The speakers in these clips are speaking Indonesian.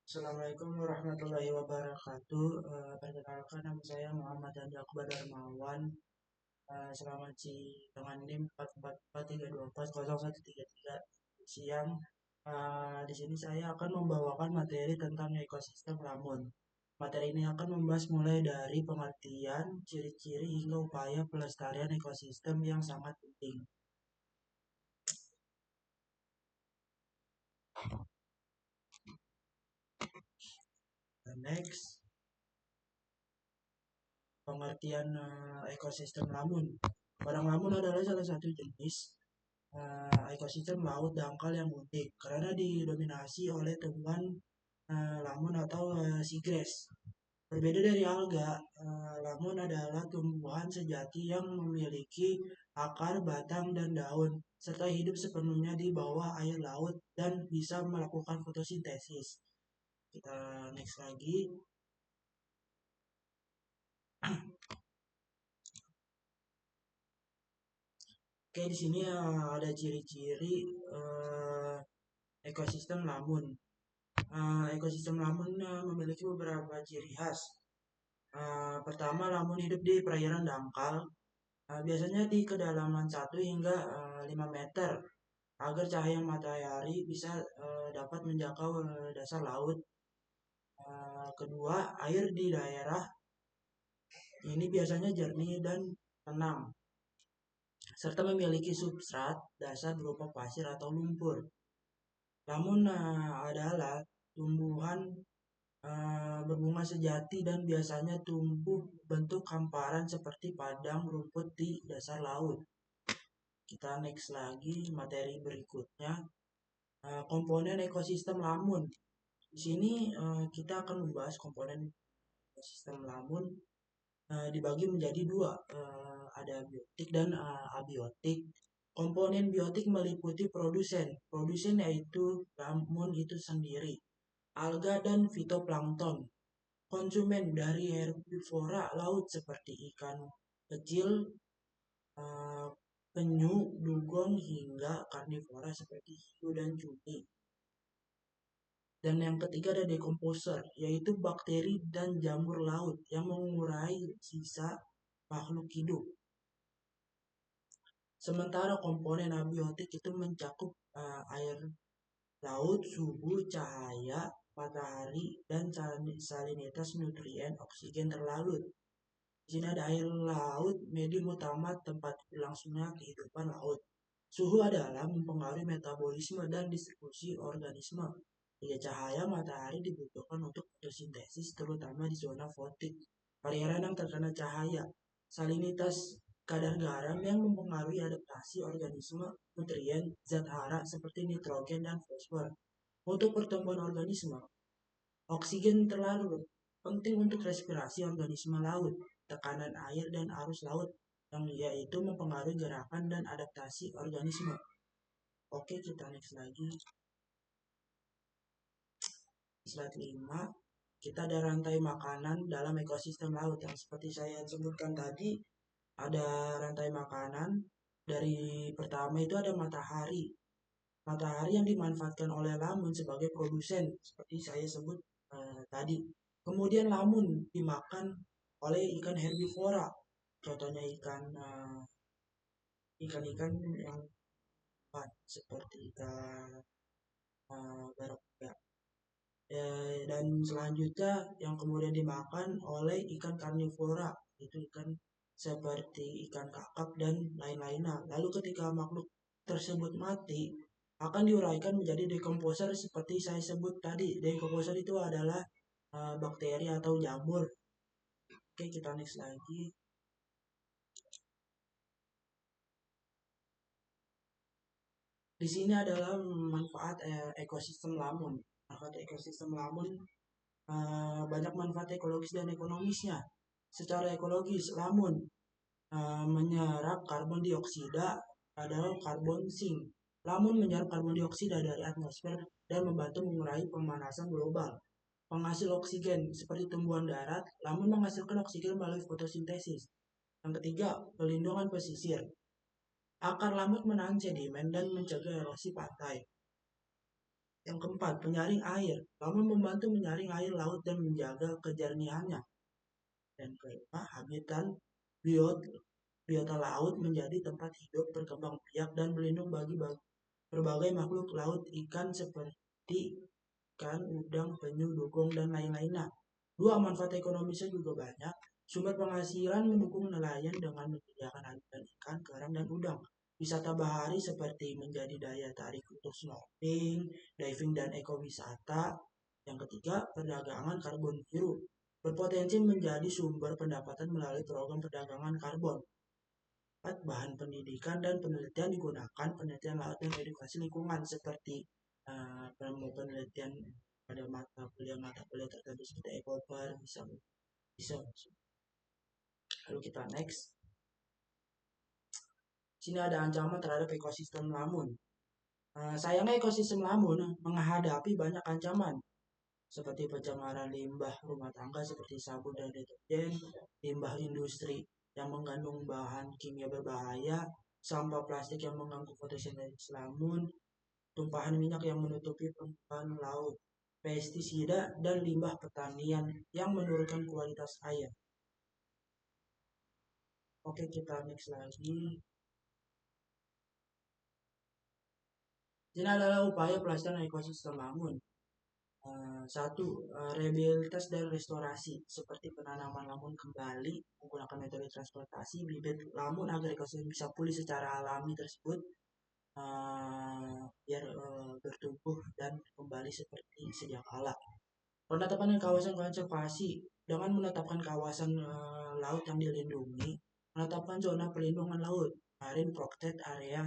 Assalamualaikum warahmatullahi wabarakatuh. Perkenalkan nama saya Muhammad Andi Akbar Darmawan. Selamat dengan NIM 444324013 siang. Di sini saya akan membawakan materi tentang ekosistem lamun. Materi ini akan membahas mulai dari pengertian, ciri-ciri hingga upaya pelestarian ekosistem yang sangat penting. Next, pengertian ekosistem lamun. Padang lamun adalah salah satu jenis ekosistem laut dangkal yang unik karena didominasi oleh tumbuhan lamun atau seagrass. Berbeda dari alga, lamun adalah tumbuhan sejati yang memiliki akar, batang, dan daun, serta hidup sepenuhnya di bawah air laut dan bisa melakukan fotosintesis. Kita next lagi. Oke, di sini ada ciri-ciri ekosistem lamun. Ekosistem lamun memiliki beberapa ciri khas. Pertama, lamun hidup di perairan dangkal, biasanya di kedalaman 1 hingga 5 meter, agar cahaya matahari bisa dapat menjangkau dasar laut. Kedua, air di daerah ini biasanya jernih dan tenang, serta memiliki substrat dasar berupa pasir atau lumpur. Lamun adalah tumbuhan berbunga sejati dan biasanya tumbuh bentuk hamparan seperti padang rumput di dasar laut. Kita next lagi materi berikutnya, komponen ekosistem lamun. Di sini kita akan membahas komponen ekosistem lamun dibagi menjadi dua, ada biotik dan abiotik. Komponen biotik meliputi produsen. Produsen yaitu lamun itu sendiri, alga dan fitoplankton. Konsumen dari herbivora laut seperti ikan kecil, eh, penyu, dugong, hingga karnivora seperti hiu dan cumi. Dan yang ketiga ada decomposer, yaitu bakteri dan jamur laut yang mengurai sisa makhluk hidup. Sementara komponen abiotik itu mencakup air laut, suhu, cahaya, matahari, dan salinitas nutrien oksigen terlarut. Di sini ada air laut, medium utama tempat berlangsungnya kehidupan laut. Suhu adalah mempengaruhi metabolisme dan distribusi organisme. Jika cahaya matahari dibutuhkan untuk fotosintesis, terutama di zona fotik. Perairan yang terkena cahaya, salinitas kadar garam yang mempengaruhi adaptasi organisme, nutrien, zat hara seperti nitrogen dan fosfor. Untuk pertumbuhan organisme, oksigen terlarut penting untuk respirasi organisme laut, tekanan air dan arus laut yang yaitu mempengaruhi gerakan dan adaptasi organisme. Oke, kita next lagi. Slide 5. Kita ada rantai makanan dalam ekosistem laut yang seperti saya sebutkan tadi, ada rantai makanan. Dari pertama itu ada matahari. Matahari yang dimanfaatkan oleh lamun sebagai produsen seperti saya sebut tadi. Kemudian lamun dimakan oleh ikan herbivora. Contohnya ikan-ikan yang seperti ikan barakuda. Dan selanjutnya yang kemudian dimakan oleh ikan karnivora, itu ikan seperti ikan kakap dan lain-lainnya. Lalu ketika makhluk tersebut mati, akan diuraikan menjadi decomposer seperti saya sebut tadi. Decomposer itu adalah bakteri atau jamur. Oke, kita next lagi. Di sini adalah manfaat ekosistem lamun. Manfaat ekosistem lamun banyak manfaat ekologis dan ekonomisnya. Secara ekologis, lamun menyerap karbon dioksida adalah karbon sink. Lamun menyerap karbon dioksida dari atmosfer dan membantu mengurangi pemanasan global. Penghasil oksigen seperti tumbuhan darat, lamun menghasilkan oksigen melalui fotosintesis. Yang ketiga, pelindungan pesisir. Akar lamun menahan sedimen dan mencegah erosi pantai. Yang keempat, penyaring air. Lamun membantu menyaring air laut dan menjaga kejernihannya. Dan kelima, habitat biota laut menjadi tempat hidup berkembang biak dan berlindung bagi berbagai makhluk laut ikan seperti ikan, udang, penyu, dugong, dan lain-lainnya. Dua, manfaat ekonomisnya juga banyak. Sumber penghasilan mendukung nelayan dengan menyediakan habitat ikan, kerang, dan udang. Wisata bahari seperti menjadi daya tarik untuk snorkeling, diving, dan ekowisata. Yang ketiga, perdagangan karbon biru berpotensi menjadi sumber pendapatan melalui program perdagangan karbon. Empat, bahan pendidikan dan penelitian digunakan penelitian laut dan edukasi lingkungan seperti penelitian pada mata kuliah tertentu seperti ekobar bisa bisa. Lalu kita next. Sini ada ancaman terhadap ekosistem lamun. Sayangnya ekosistem lamun menghadapi banyak ancaman seperti pencemaran limbah rumah tangga seperti sabun dan deterjen, limbah industri yang mengandung bahan kimia berbahaya, sampah plastik yang mengganggu fotosintesis lamun, tumpahan minyak yang menutupi permukaan laut, pestisida dan limbah pertanian yang menurunkan kualitas air. Oke, kita next lagi. Ini adalah upaya pelestarian ekosistem lamun. Satu, rehabilitas dan restorasi seperti penanaman lamun kembali menggunakan metode transportasi bibit lamun agar ekosistem bisa pulih secara alami tersebut, biar bertumbuh dan kembali seperti sedia kala. Penetapan kawasan konservasi dengan menetapkan kawasan laut yang dilindungi, menetapkan zona perlindungan laut, marine protected area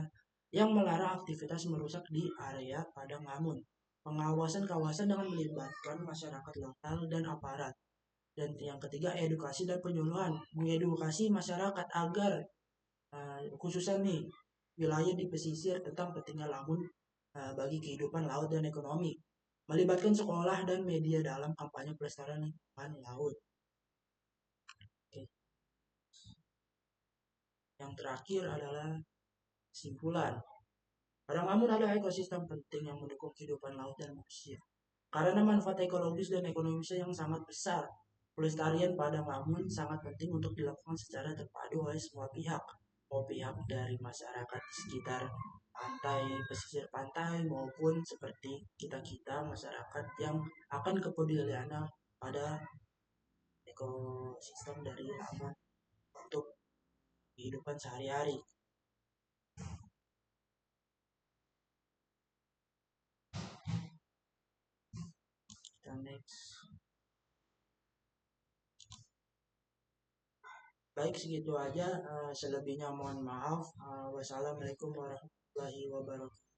yang melarang aktivitas merusak di area padang lamun. Pengawasan kawasan dengan melibatkan masyarakat lokal dan aparat. Dan yang ketiga, edukasi dan penyuluhan, mengedukasi masyarakat agar khususnya nih wilayah di pesisir tentang pentingnya lamun bagi kehidupan laut dan ekonomi, melibatkan sekolah dan media dalam kampanye pelestarian lingkungan laut. Oke. Yang terakhir adalah kesimpulan. Padang lamun adalah ekosistem penting yang mendukung kehidupan laut dan manusia. Karena manfaat ekologis dan ekonomisnya yang sangat besar, pelestarian padang lamun sangat penting untuk dilakukan secara terpadu oleh semua pihak, mau pihak dari masyarakat di sekitar pantai, pesisir pantai, maupun seperti kita-kita masyarakat yang akan kepeduliannya pada ekosistem dari lamun untuk kehidupan sehari-hari. Kita next. Baik, segitu aja. Selebihnya mohon maaf. Wassalamualaikum warahmatullahi wabarakatuh.